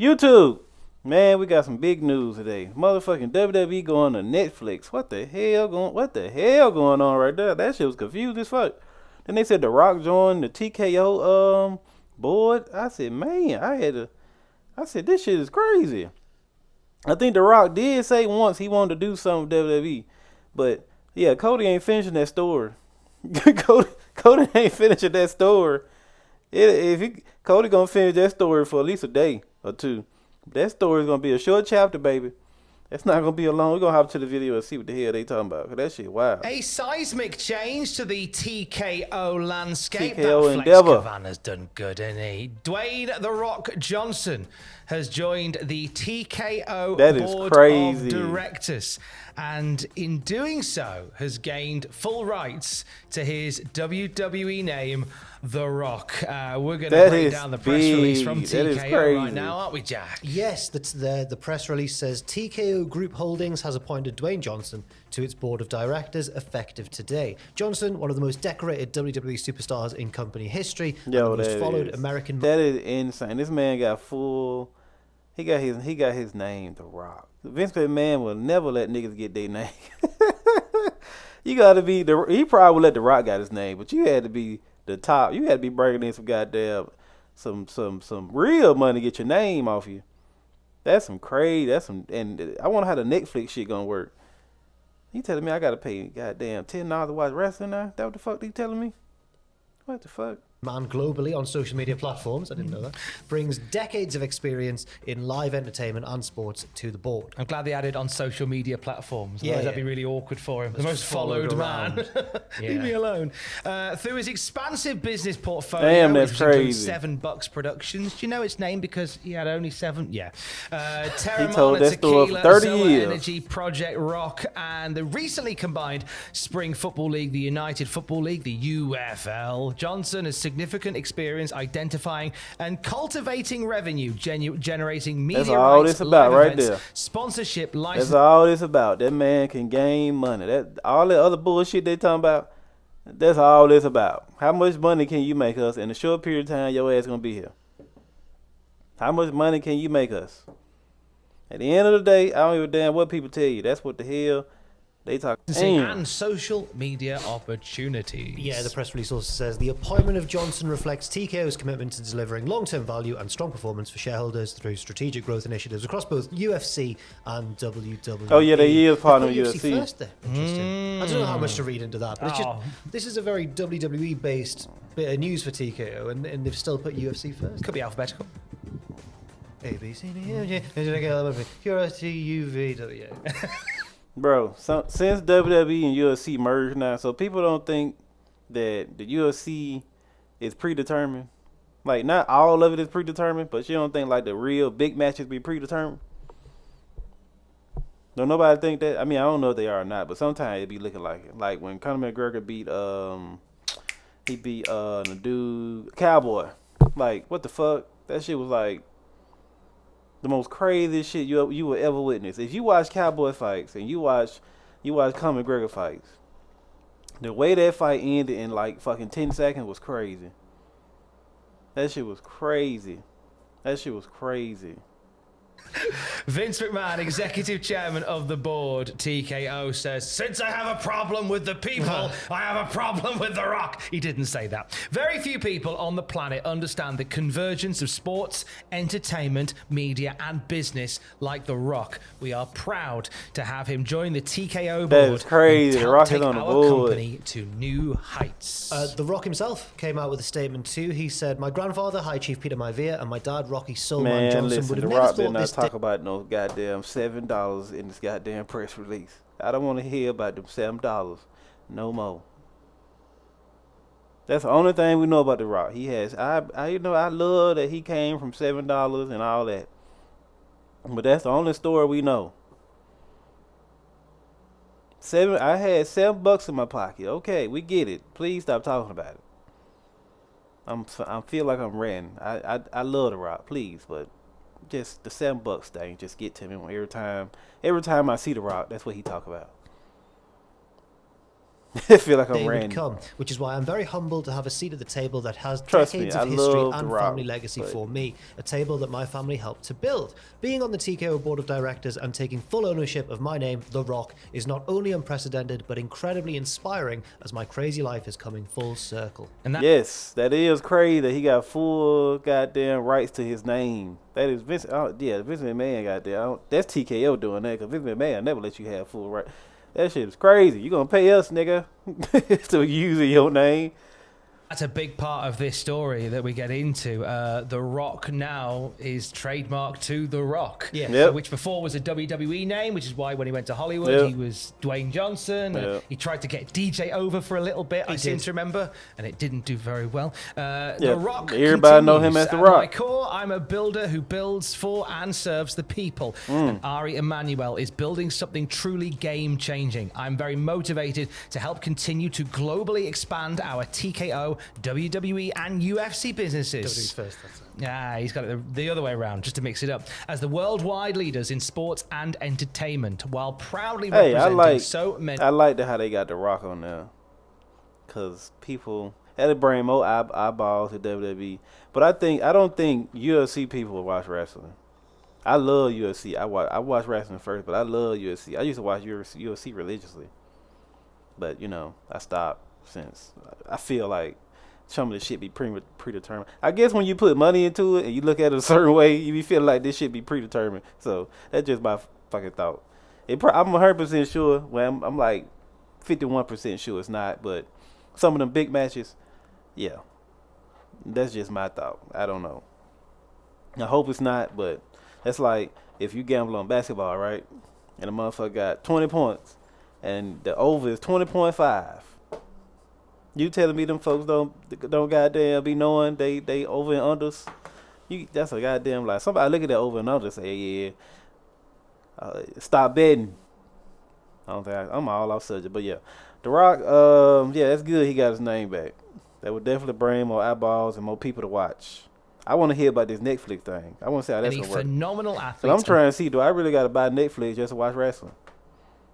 YouTube. Man, we got some big news today. Motherfucking WWE going to Netflix. What the hell going on right there? That shit was confused as fuck. Then they said The Rock joined the TKO board. I said, man, I said this shit is crazy. I think The Rock did say once he wanted to do something with WWE. But yeah, Cody ain't finishing that story. Cody ain't finishing that story. Cody gonna finish that story for at least a day or two. That story is gonna be a short chapter, baby. That's not gonna be a long. We're gonna hop to the video and see what the hell they talking about. 'Cause that shit wild. A seismic change to the TKO landscape. TKO That Endeavor. Flex Cavanagh done good, hasn't he? Dwayne "The Rock" Johnson has joined the TKO That is board crazy. of directors, and in doing so, has gained full rights to his WWE name, The Rock. We're going to That break is down the press release from big. That is TKO right crazy. now, aren't we, Jack? Yes, the press release says TKO Group Holdings has appointed Dwayne Johnson to its board of directors effective today. Johnson, one of the most decorated WWE superstars in company history, and the most followed American. That is insane. This man got full. He got his name, The Rock. Vince McMahon will never let niggas get their name. You gotta be he probably would let The Rock got his name, but you had to be the top. You had to be bringing in some goddamn some real money to get your name off you. That's some crazy. And I wonder how the Netflix shit gonna work. He telling me I gotta pay goddamn $10 to watch wrestling now? That what the fuck he telling me? What the fuck? Man globally on social media platforms, I didn't know that, brings decades of experience in live entertainment and sports to the board. I'm glad they added on social media platforms. Otherwise, that'd be really awkward for him. The most followed man. Leave me alone. Through his expansive business portfolio, Damn, that's which includes crazy. 7 Bucks Productions. Do you know its name because he had only 7? Yeah. He told Terramana that story for Tequila, 30 Zoa years. Energy, Project Rock, and the recently combined Spring Football League, the United Football League, the UFL. Johnson has significant experience identifying and cultivating revenue, generating media That's all rights, this about live right events, there. sponsorship, That's license. all this about. That man can gain money. That all that other bullshit they talking about. That's all this about. How much money can you make us in a short period of time? Your ass gonna be here. How much money can you make us? At the end of the day, I don't give a damn what people tell you. That's what the hell they talk. And social media opportunities. Yeah, the press release also says the appointment of Johnson reflects TKO's commitment to delivering long-term value and strong performance for shareholders through strategic growth initiatives across both UFC and WWE. Oh yeah, they is part of They put UFC. first there. Interesting. I don't know how much to read into that, but it's just, this is a very WWE-based bit of news for TKO, and they've still put UFC first. Could be alphabetical. A, B, C, D, E, F, G, Q, U, V, W. Bro, since WWE and UFC merged now, so people don't think that the UFC is predetermined. Like, not all of it is predetermined, but you don't think like the real big matches be predetermined. Don't nobody think that? I mean, I don't know if they are or not, but sometimes it be looking like it. Like when Conor McGregor beat the dude Cowboy. Like, what the fuck? That shit was like the most crazy shit you will ever witness. If you watch Cowboy fights and you watch Conor McGregor fights, the way that fight ended in like fucking 10 seconds was crazy. That shit was crazy. Vince McMahon, executive chairman of the board, TKO, says, "Since I have a problem with the people, I have a problem with The Rock." He didn't say that. Very few people on the planet understand the convergence of sports, entertainment, media, and business like The Rock. We are proud to have him join the TKO board. That is crazy. And The Rock is take on the our board. company to new heights. The Rock himself came out with a statement too. He said, "My grandfather, High Chief Peter Maivia, and my dad, Rocky Soulman Man, Johnson, listen, would The have never Rock better thought not this talk about no goddamn $7 in this goddamn press release. I don't want to hear about them $7 no more. That's the only thing we know about The Rock. He has, I love that he came from $7 and all that. But that's the only story we know. I had $7 in my pocket. Okay, we get it. Please stop talking about it. I feel like I'm ranting. I love The Rock, please, but just the $7 thing just get to me every time I see The Rock. That's what he talk about. I feel like I'm day would Randy. come, which is why I'm very humbled to have a seat at the table that has Trust me, decades I of history love The and Rock, family legacy but- for me, a table that my family helped to build. Being on the TKO board of directors and taking full ownership of my name, The Rock, is not only unprecedented but incredibly inspiring as my crazy life is coming full circle. And that Yes, that is crazy that he got full goddamn rights to his name. That is Vince. Vince McMahon got that. That's TKO doing that because Vince McMahon never let you have full right. That shit is crazy. You gonna pay us, nigga, to using your name? That's a big part of this story that we get into. The Rock now is trademarked to The Rock, Yeah. Yep. which before was a WWE name, which is why when he went to Hollywood, Yep. he was Dwayne Johnson. Yep. He tried to get DJ over for a little bit, I seem did. to remember, and it didn't do very well. The Yeah, Rock everybody know him continues. as The At Rock. my core, I'm a builder who builds for and serves the people. And Ari Emanuel is building something truly game-changing. I'm very motivated to help continue to globally expand our TKO, WWE, and UFC businesses. WWE's first, that's it. Yeah, he's got it the other way around, just to mix it up. As the worldwide leaders in sports and entertainment, while proudly Hey, I representing so many. I like how they got The Rock on there, cause people had to bring more eyeballs to WWE. But I don't think UFC people will watch wrestling. I love UFC. I watch wrestling first, but I love UFC. I used to watch UFC religiously, but I stopped since I feel like some of the shit be predetermined. I guess when you put money into it and you look at it a certain way, you be feeling like this shit be predetermined. So that's just my fucking thought. I'm 100% sure. Well, I'm like 51% sure it's not. But some of them big matches, yeah, that's just my thought. I don't know. I hope it's not, but that's like if you gamble on basketball, right? And the motherfucker got 20 points, and the over is 20.5. You telling me them folks don't goddamn be knowing they over and unders? That's a goddamn lie. Somebody look at that over and under and say, yeah, stop betting. I don't think I'm all off subject, but yeah, The Rock, yeah, that's good. He got his name back. That would definitely bring more eyeballs and more people to watch. I want to hear about this Netflix thing. I want to see how that's Any gonna work. phenomenal So athletes. I'm trying to see, do I really got to buy Netflix just to watch wrestling?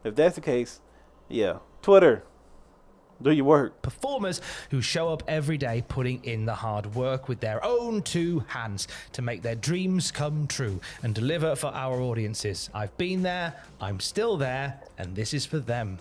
If that's the case, yeah, Twitter. Do your work. Performers who show up every day putting in the hard work with their own two hands to make their dreams come true and deliver for our audiences. I've been there, I'm still there, and this is for them.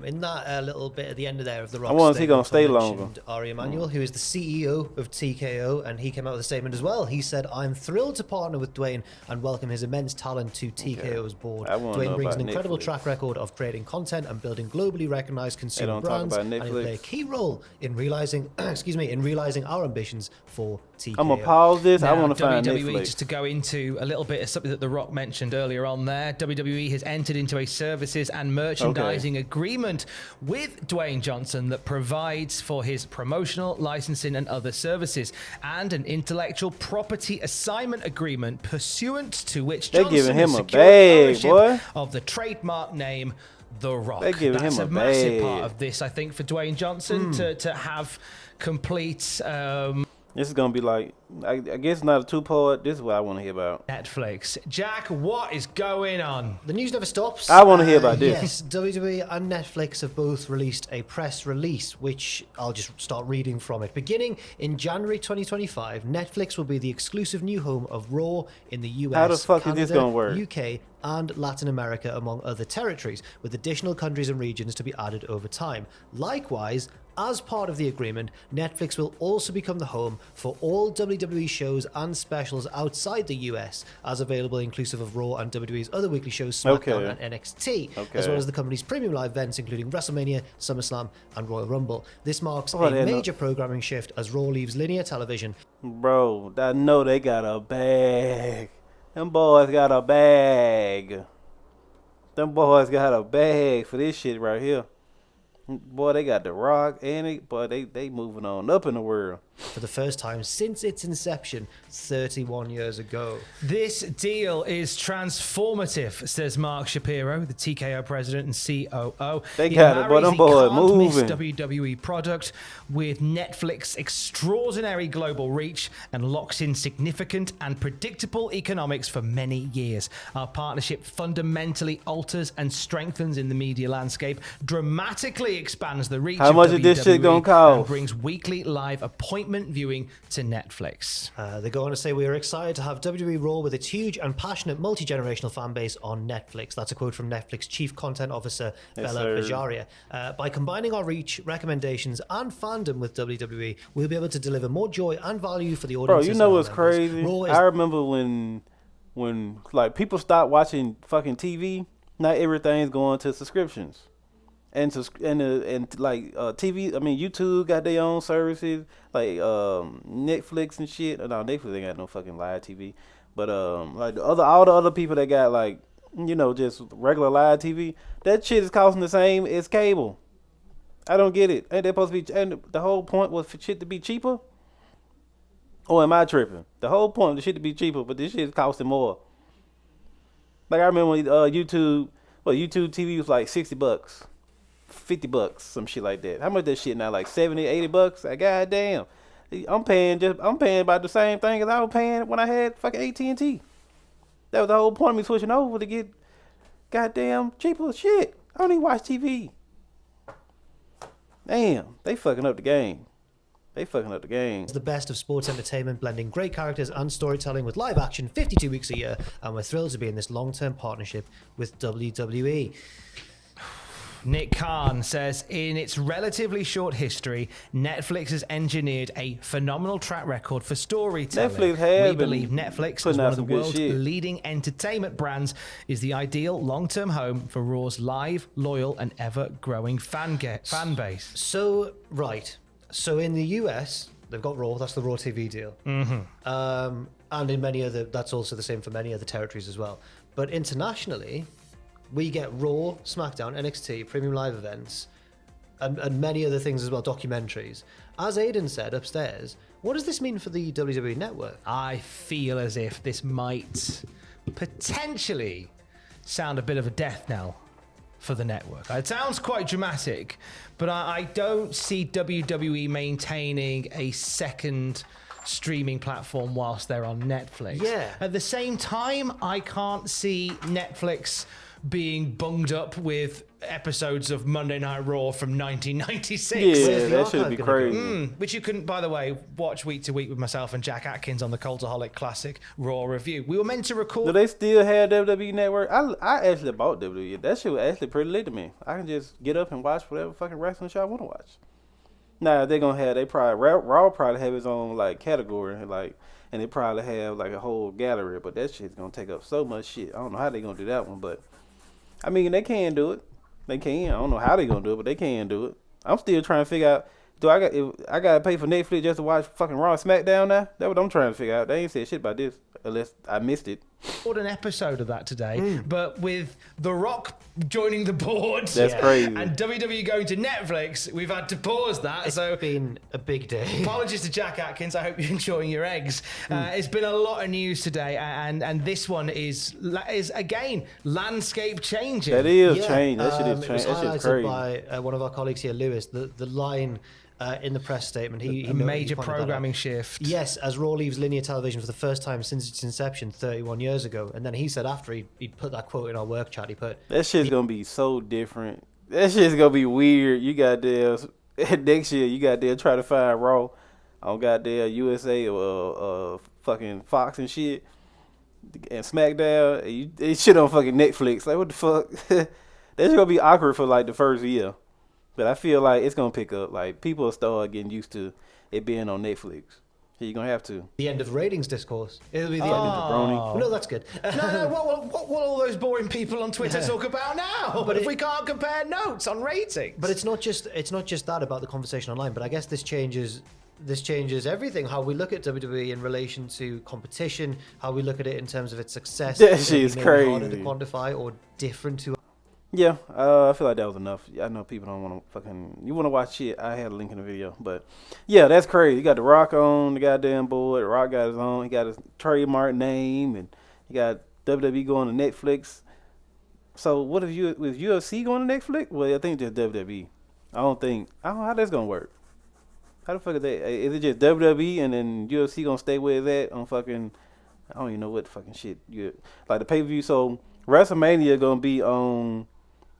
In that little bit at the end of there of the Rock, I wonder if he gonna stay mentioned longer. Ari Emanuel, who is the CEO of TKO, and he came out with a statement as well. He said, "I'm thrilled to partner with Dwayne and welcome his immense talent to TKO's board. I wanna know Dwayne brings about an incredible Netflix. track record of creating content and building globally recognized consumer don't talk brands, about and he'll play a Netflix. key role in realizing, in realizing our ambitions for TKO." I'm gonna pause this. I Now, want to find WWE, Netflix. just to go into a little bit of something that The Rock mentioned earlier on there, WWE has entered into a services and merchandising agreement with Dwayne Johnson that provides for his promotional, licensing, and other services, and an intellectual property assignment agreement pursuant to which They Johnson giving him has a secured bag, ownership boy. of the trademark name The Rock. They giving That's him a massive bag. part of this, I think, for Dwayne Johnson to have complete This is gonna be like, I guess not a two-part. This is what I want to hear about. Netflix. Jack, what is going on? The news never stops. I wanna hear about this. Yes, WWE and Netflix have both released a press release, which I'll just start reading from it. Beginning in January 2025, Netflix will be the exclusive new home of Raw in the US, How the fuck is Canada, this gonna work? UK, and Latin America, among other territories, with additional countries and regions to be added over time. Likewise, as part of the agreement, Netflix will also become the home for all WWE shows and specials outside the US, as available inclusive of Raw and WWE's other weekly shows, SmackDown Okay. and NXT, as Okay. well as the company's premium live events, including WrestleMania, SummerSlam, and Royal Rumble. This marks Oh, a they're not- major programming shift as Raw leaves linear television. Bro, I know they got a bag. Them boys got a bag. Them boys got a bag for this shit right here. Boy, they got The Rock and they moving on up in the world. for the first time since its inception 31 years ago. This deal is transformative, says Mark Shapiro, the TKO president and COO. They He got it, but marries them the boys can't-miss moving. WWE product with Netflix extraordinary global reach and locks in significant and predictable economics for many years. Our partnership fundamentally alters and strengthens in the media landscape, dramatically expands the reach How of much WWE is this shit gonna and cost? brings weekly live appointment viewing to Netflix. They go on to say, we are excited to have WWE Raw with its huge and passionate multi-generational fan base on Netflix. That's a quote from Netflix Chief Content Officer Yes, Bella sir. Bajaria. By combining our reach, recommendations, and fandom with WWE, we'll be able to deliver more joy and value for the Bro, audience. you know what's crazy? Raw is I remember when like people stopped watching fucking TV. Not everything's going to subscriptions, and TV. I mean, YouTube got their own services like Netflix and shit. No, Netflix ain't got no fucking live TV, but like all the other people that got like just regular live TV. That shit is costing the same as cable. I don't get it. Ain't that supposed to be? And the whole point was for shit to be cheaper. Or am I tripping? The whole point of the shit to be cheaper, but this shit is costing more. Like I remember when YouTube TV was like $60, $50, some shit like that. How much that shit now? Like $70, $80? Like goddamn, I'm paying about the same thing as I was paying when I had fucking AT&T. That was the whole point of me switching over to get goddamn cheaper shit. I don't even watch TV. Damn, they fucking up the game. They fucking up the game. the best of sports entertainment, blending great characters and storytelling with live action 52 weeks a year, and we're thrilled to be in this long-term partnership with WWE. Nick Khan says, in its relatively short history, Netflix has engineered a phenomenal track record for storytelling. Netflix have We been base Netflix, as putting one out of the some good world's shit. leading entertainment brands, is the ideal long-term home for Raw's live, loyal, and ever-growing fan base. So in the US, they've got Raw. That's the Raw TV deal. Mm-hmm. And in many other, that's also the same for many other territories as well. But internationally, we get Raw, SmackDown, NXT, premium live events, and many other things as well, documentaries. As Aidan said upstairs, what does this mean for the WWE Network? I feel as if this might potentially sound a bit of a death knell for the network. It sounds quite dramatic, but I don't see WWE maintaining a second streaming platform whilst they're on Netflix. Yeah. At the same time, I can't see Netflix being bunged up with episodes of Monday Night Raw from 1996. Yeah, Where's the that should archive be gonna crazy. go? Which you can, by the way, watch week to week with myself and Jack Atkins on the Cultaholic Classic Raw review. We were meant to record. Do they still have WWE Network? I actually bought WWE. That shit was actually pretty lit to me. I can just get up and watch whatever fucking wrestling show I want to watch. Nah, they probably Raw probably have its own like category and they probably have like a whole gallery. But that shit's gonna take up so much shit. I don't know how they gonna do that one, but I mean they can do it. They can. I don't know how they gonna do it, but they can do it. I'm still trying to figure out. If I gotta pay for Netflix just to watch fucking Raw and SmackDown now? That's what I'm trying to figure out. They ain't said shit about this unless I missed it. An episode of that today, but with The Rock joining the board That's crazy. and WWE going to Netflix, we've had to pause that. It's So been a big day. apologies to Jack Atkins. I hope you're enjoying your eggs. It's been a lot of news today, and this one is again landscape changing. That is Yeah, change. That shit is it was change. That shit's highlighted crazy. by one of our colleagues here, Lewis. The line in the press statement, he A noted- major he pointed that out. programming shift. Yes, as Raw leaves linear television for the first time since its inception 31 years ago. And then he said after he put that quote in our work chat, he put, That shit's gonna be so different. That shit's gonna be weird. You got there next year. You got there try to find Raw on goddamn USA or fucking Fox and shit, and SmackDown. And they shit on fucking Netflix. Like what the fuck? That's gonna be awkward for like the first year. But I feel like it's gonna pick up. Like people will start getting used to it being on Netflix. So you're gonna have to. the end of ratings discourse. It'll be the end of Jabroni. No, that's good. No, what will all those boring people on Twitter talk about now? But if it- we can't compare notes on ratings. But it's not just that about the conversation online. But I guess this changes everything. How we look at WWE in relation to competition, how we look at it in terms of its success. That It'll shit be is maybe harder to crazy. quantify or different to. Yeah, I feel like that was enough. I know people don't want to fucking. You want to watch shit? I had a link in the video, but yeah, that's crazy. You got The Rock on the goddamn board. The Rock got his own. He got his trademark name, and he got WWE going to Netflix. So what if you with UFC going to Netflix? Well, I think just WWE. I don't know how that's gonna work. How the fuck is that? Is it just WWE and then UFC gonna stay where it's at on fucking? I don't even know what fucking shit you like the pay per view. So WrestleMania gonna be on.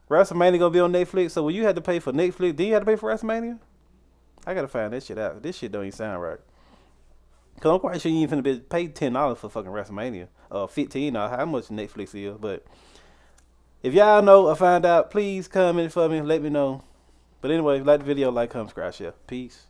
WrestleMania gonna be on Netflix. So when you had to pay for Netflix, did you have to pay for WrestleMania? I gotta find that shit out. This shit don't even sound right. Cause I'm quite sure you ain't finna pay $10 for fucking WrestleMania. $15. How much Netflix is? But if y'all know or find out, please comment for me. Let me know. But anyway, like the video, like, comment, subscribe, share. Peace.